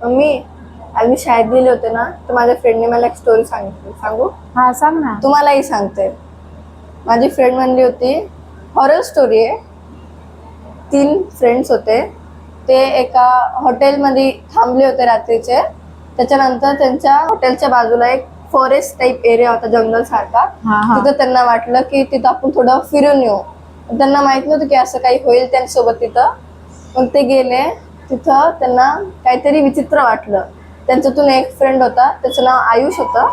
Mummy, आज मी शाळेत गेले होते ना, तर माझ्या फ्रेंडने मला एक स्टोरी सांगितली. सांगू? हा सांग ना. तुम्हालाही सांगते. माझी फ्रेंड म्हणली होती, हॉरर स्टोरी आहे. 3 फ्रेंड्स होते. ते एका हॉटेलमध्ये थांबले होते रात्रीचे. त्याच्यानंतर त्यांच्या हॉटेलच्या बाजूला एक फॉरेस्ट टाईप एरिया होता, जंगल सारखा. तिथं त्यांना वाटलं की तिथं आपण थोडं फिरून येऊ. त्यांना माहित नव्हतं की असं काही होईल त्यांच्यासोबत तिथं. मग ते गेले तिथं. त्यांना काहीतरी विचित्र वाटलं. त्यांच्यातून एक फ्रेंड होता, त्याचं नाव आयुष होतं.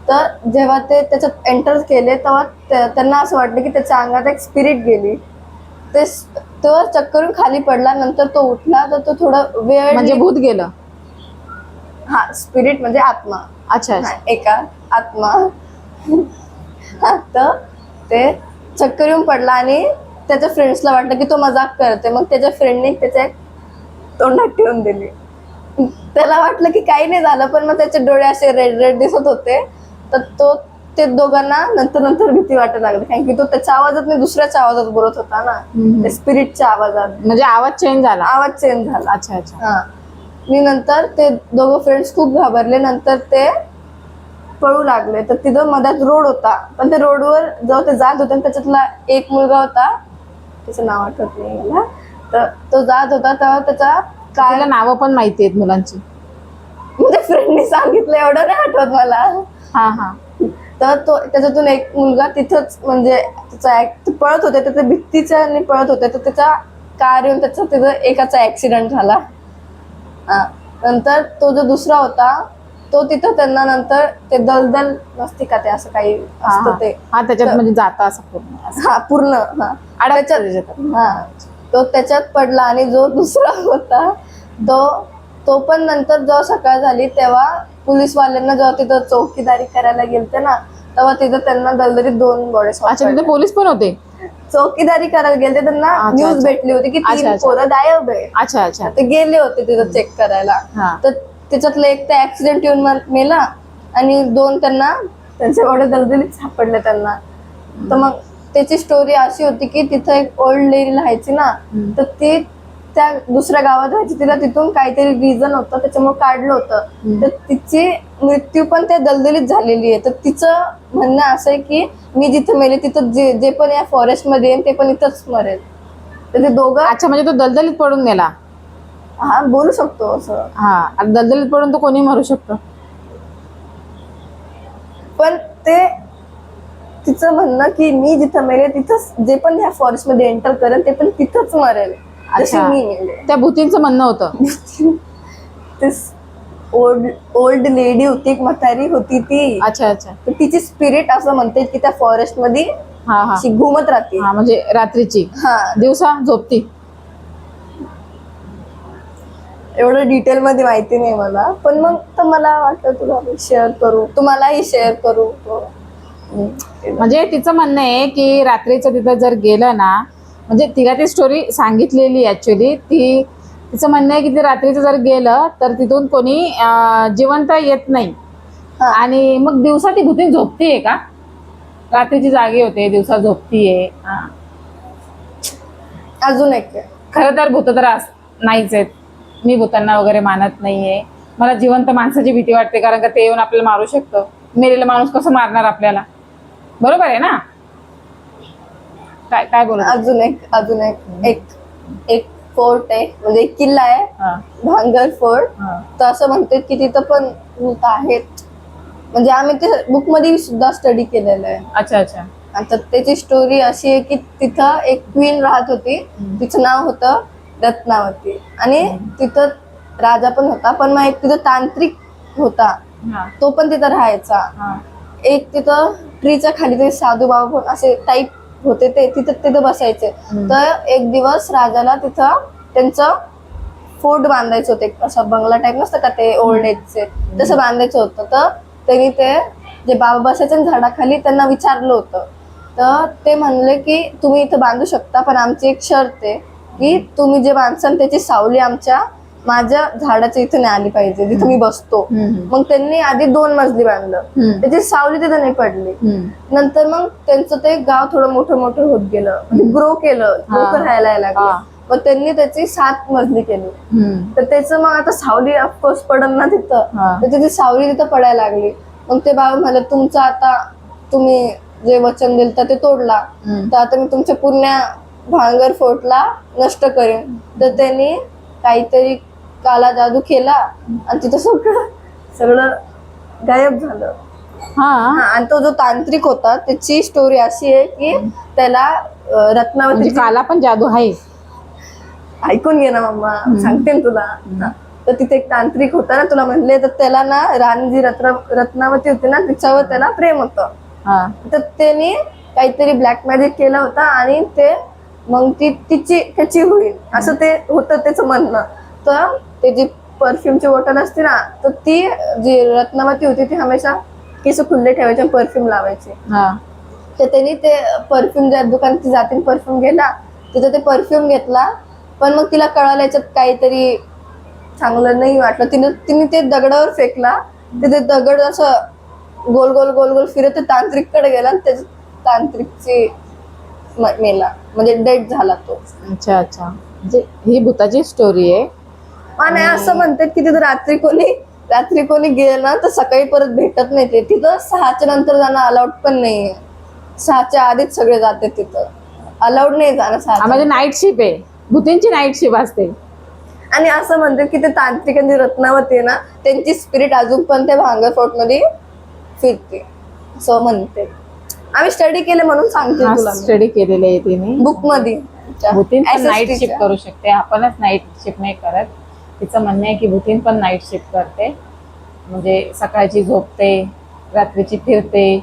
तर जेव्हा ते त्याच्यात एंटर केले तेव्हा त्यांना असं वाटलं की त्याच्या अंगात एक स्पिरिट गेली. ते तो चक्करून खाली पडला. नंतर तो उठला तर तो थोडं वेळ म्हणजे भूत गेलं. हा, स्पिरिट म्हणजे आत्मा. अच्छा अच्छा. एका आत्मा. हा, तर ते चक्कर येऊन पडला आणि त्याच्या फ्रेंड्सला वाटलं की तो मजाक करते. मग त्याच्या फ्रेंडने त्याच्या तोंडात ठेवून दिली. त्याला वाटलं की काही नाही झालं, पण मग त्याचे डोळे असे रेड रेड दिसत होते. तर ते दोघांना नंतर भीती वाटायला लागली, कारण की तो त्याच्या आवाजात नाही, दुसऱ्याच्या आवाजात बोलत होता ना, ते स्पिरिटच्या आवाजात. म्हणजे आवाज चेंज झाला. आवाज चेंज झाला. अच्छा अच्छा. हा. मी नंतर ते दोघं फ्रेंड्स खूप घाबरले. नंतर ते पळू लागले. तर तिथं मधात रोड होता, पण त्या रोडवर जेव्हा ते जात होते त्याच्यातला एक मुलगा होता, त्याचं नाव आठवत नाही मला. तर तो जात होता तेव्हा त्याचा त्याला नावं पण माहिती आहेत मुलांची. म्हणजे फ्रेंडने सांगितलं, एवढं नाही आठवत मला. हा हा. तर तो त्याच्यातून एक मुलगा तिथंच, म्हणजे त्याचा पळत होते तर ते भित्तीच्या आणि पळत होते, तर त्याचा कार येऊन त्याचा तिथं एकाचा ऍक्सिडेंट झाला. नंतर तो जो दुसरा होता तो तिथं त्यांना नंतर ते दलदल नसते का, ते असं काही असतं ते. हा, त्याच्यात म्हणजे जाता असं पूर्ण. हा, पूर्ण. हा, त्याच्यात. हा, तो त्याच्यात पडला. आणि जो दुसरा होता तो पण नंतर जेव्हा सकाळ झाली तेव्हा पोलीसवाल्यांना जेव्हा तिथं चौकीदारी करायला गेलते ना, तेव्हा तिथं त्यांना दलदलीत 2 बॉडी. अच्छा, तिथे पोलीस पण होते. चौकीदारी करायला गेले, त्यांना न्यूज भेटली होती की 3 पोरं गायब आहे. अच्छा अच्छा. ते गेले होते तिथं चेक करायला. तर त्याच्यातलं एक तर ऍक्सिडेंट येऊन मेला आणि 2 त्यांच्या बॉडी दलदलीत सापडले त्यांना. तर मग त्याची स्टोरी अशी होती की तिथं एक ओल्ड लेडी राहायची ना, तर ती त्या दुसऱ्या गावात राहायची. तिला तिथून काहीतरी रिझन होतं, त्याच्यामुळे काढलं होतं. तर तिची मृत्यू पण त्या दलदलीत झालेली आहे. तर तिचं म्हणणं असं आहे की मी जिथं मेले तिथं जे पण या फॉरेस्ट मध्ये येईल ते पण इथंच मरेल. तर ते दोघं. अच्छा, म्हणजे तो दलदलीत पडून मेला. हा, बोलू शकतो असं. हा, दलदलीत पडून तो कोणी मरू शकतो. पण ते तिचं म्हणणं की मी जिथं मेले तिथंच जे पण ह्या फॉरेस्ट मध्ये एंटर करेल ते पण तिथंच मरेल, जशी मी मेले. त्या भूतींचं म्हणणं होतं. ते ओल्ड लेडी होती, एक म्हातारी होती ती. अच्छा अच्छा. तर तिची स्पिरिट असं म्हणते की त्या फॉरेस्ट मध्ये हा हा. घुमत राहते. हा, म्हणजे रात्रीची. हा, दिवसा झोपती. एवढं डिटेल मध्ये माहिती नाही मला, पण मग तर मला वाटलं तुला शेअर करू, तुम्हालाही शेअर करू. म्हणजे तिचं म्हणणं आहे की रात्रीचं तिथं जर गेलं ना, म्हणजे तिला ती स्टोरी सांगितलेली ऍक्च्युली. तिचं म्हणणं आहे की ते रात्रीचं जर गेलं तर तिथून कोणी जिवंत येत नाही. आणि मग दिवसा ती भूतीन झोपतीये का? रात्रीची जागी होते, दिवसा झोपतीये. अजून एक खरं तर भूत तर नाहीच आहेत. मी भूतांना वगैरे मानत नाहीये. मला जिवंत माणसाची भीती वाटते, कारण का ते येऊन आपल्याला मारू शकतं. मेलेला माणूस कसं मारणार आपल्याला? बरोबर आहे ना? काय काय बोलत? अजून एक फोर्ट आहे, म्हणजे एक किल्ला आहे, भांगर फोर्ट. तर असं म्हणतात की तिथं पण भूत आहेत. म्हणजे आम्ही ते बुक मध्ये सुद्धा स्टडी केलेलं आहे. अच्छा अच्छा. आता त्याची स्टोरी अशी आहे की तिथं एक क्वीन राहत होती. तिचं नाव होतं रत्नावती. आणि तिथं राजा पण होता, पण मग एक तिथं तांत्रिक होता, तो पण तिथं राहायचा. एक तिथं ट्रीच्या खाली ते साधू बाबा पण असे टाईप होते, ते तिथं बसायचे. तर एक दिवस राजाला तिथं त्यांचं फोर्ट बांधायचं होतं, असं बंगला टाईप नसतं का ते ओल्ड एजचे, तसं बांधायचं होतं. तर त्यांनी ते जे बाबा बसायचे ना झाडाखाली, त्यांना विचारलं होतं. तर ते म्हणले की तुम्ही इथं बांधू शकता, पण आमची एक शर्त आहे की तुम्ही जे बांधसान त्याची सावली माझ्या झाडाच्या इथे नाही आली पाहिजे, जिथे मी बसतो. मग त्यांनी आधी 2 मजली बांधलं, त्याची सावली तिथे नाही पडली. नंतर मग त्यांचं ते गाव थोडं मोठं होत गेलं, ग्रो केलं, लोक राहायला लागले. मग त्यांनी त्याची 7 मजली केली. हम्म. तर त्याचं मग आता सावली ऑफकोर्स पडल ना तिथं, हा. तर तिथे सावली तिथं पडायला लागली. मग ते बाबा म्हणाले तुमचं आता तुम्ही जे वचन दिलं तर ते तोडला, हम्म. तर आता मी तुमच्या पुण्या भांगर फोर्टला नष्ट करेन. तर त्यांनी काहीतरी काला जादू केला आणि तिथं सगळं सगळं गायब झालं. हा. हा, आणि तो जो तांत्रिक होता त्याची स्टोरी अशी आहे की त्याला रत्नावती म्हणजे काला पण जादू आहे. ऐकून घे ना मम्मा, सांगते ना तुला. हा. तर तिथे एक तांत्रिक होता ना, तुला म्हणले, तर त्याला ना राणी जी रत्नावती होती ना तिच्यावर त्याला प्रेम होतं. हा. तर त्याने काहीतरी ब्लॅक मॅजिक केला होता आणि ते मग ती त्याची होईल असं ते होतं त्याचं म्हणणं. तर ते जी परफ्यूमची बॉटल असते ना, तर ती जी रत्नावती होती ती हमेशा केस खुल्ले ठेवायचे, परफ्यूम लावायचे. हा. तर त्यांनी ते परफ्यूम ज्या दुकानात जातीन परफ्यूम गेला, तिथं ते परफ्यूम घेतला. पण मग तिला कळालं याच्यात काहीतरी चांगलं नाही वाटलं. तिने ते दगडावर फेकला. ते दगड असं गोल गोल गोल गोल फिरत ते तांत्रिककडे गेला आणि त्याच्या तांत्रिकची मेला, म्हणजे डेड झाला तो. अच्छा अच्छा. म्हणजे ही भूताची स्टोरी आहे. आणि असं म्हणतात की तिथं रात्री कोणी गेलं ना तर सकाळी परत भेटत नाही. ते तिथं 6च्या नंतर जाणं अलाउड पण नाहीये. 6च्या आधीच सगळे जाते तिथं, अलाउड नाही जाणं 6च्या. म्हणजे नाईट शिप आहे, भूतींची नाईट शिप असते. आणि असं म्हणतात की ते तांत्रिकांची रत्नावती आहे ना, त्यांची स्पिरिट अजून पण त्या भांगर फोर्ट मध्ये फिरते असं म्हणते. आम्ही स्टडी केले म्हणून सांगते तुला. स्टडी केलेली आहे तिने बुक मध्ये. भूतीन पण नाईट SST शिफ्ट च्या. करू शकते, आपणच नाईट शिफ्ट नाही करत. तिचं म्हणणं आहे की भूतीन पण नाईट शिफ्ट करते, म्हणजे सकाळची झोपते, रात्रीची फिरते.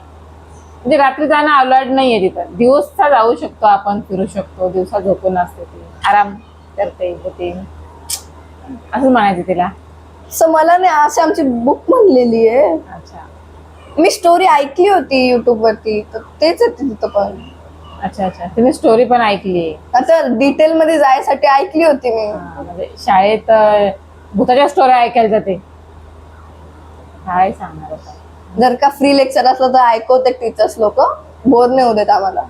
म्हणजे रात्री जाणं अलाउड नाहीये तिथं. दिवसा जाऊ शकतो आपण, फिरू शकतो. दिवसा झोपून असते ती, आराम करते भूतीन, असं म्हणायचं तिला. सो मला नाही, अशी आमची बुक म्हणलेली आहे. अच्छा मी स्टोरी ऐकली होती युट्यूब वरती, तर तेच आहे तिथं पण. अच्छा अच्छा. तुम्ही स्टोरी पण ऐकली? आता डिटेल मध्ये जायसाठी ऐकली होती मी. म्हणजे शाळेत भूताच्या स्टोरी ऐकायला जाते, काय सांगणार आता. जर का फ्री लेक्चर असलं तर ऐकवते टीचर्स लोक, बोर नाही होत आम्हाला.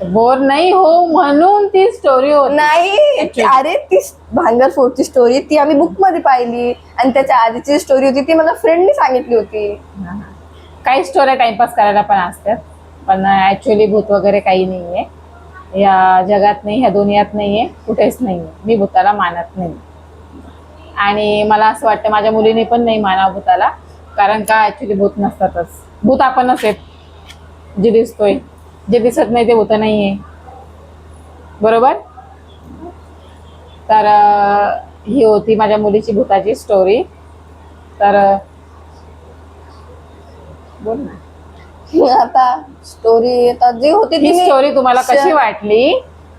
बोर नाही हो म्हणून ती स्टोरी होती. नाही, अरे ती भांगर फोर्टची स्टोरी ती आम्ही बुक मध्ये पाहिली, आणि त्याच्या आधीची स्टोरी होती ती मला फ्रेंडनी सांगितली होती. काही स्टोऱ्या टाइमपास करायला पण असतात, पण ऍक्च्युअली भूत वगैरे काही नाहीये या जगात, नाही ह्या दुनियात नाहीये, कुठेच नाहीये. मी भूताला मानत नाही, आणि मला असं वाटतं माझ्या मुलीने पण नाही मानावं भूताला. कारण का ऍक्च्युली भूत नसतातच. भूत आपणच आहेत, जे दिसतोय. जे दिसत नाही ते भूत नाहीये, बरोबर. तर ही होती माझ्या मुलीची भूताची स्टोरी. तर बोल ना आता स्टोरी आता जी होती ही ती स्टोरी तुम्हाला कशी वाटली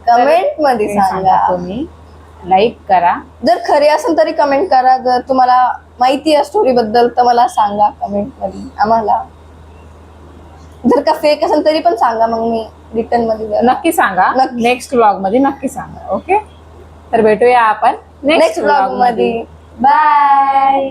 कमेंट मध्ये सांगा. तुम्ही लाईक करा. जर खरी असेल तरी कमेंट करा. जर तुम्हाला माहिती आहे स्टोरी बद्दल तर मला सांगा कमेंट मध्ये आम्हाला. जर का फेक असेल तरी पण सांगा, मग मी रिटर्न मध्ये नक्की सांगा. नक्की. नेक्स्ट व्लॉग मध्ये नक्की सांगा. ओके, तर भेटूया आपण नेक्स्ट व्लॉग मध्ये. बाय.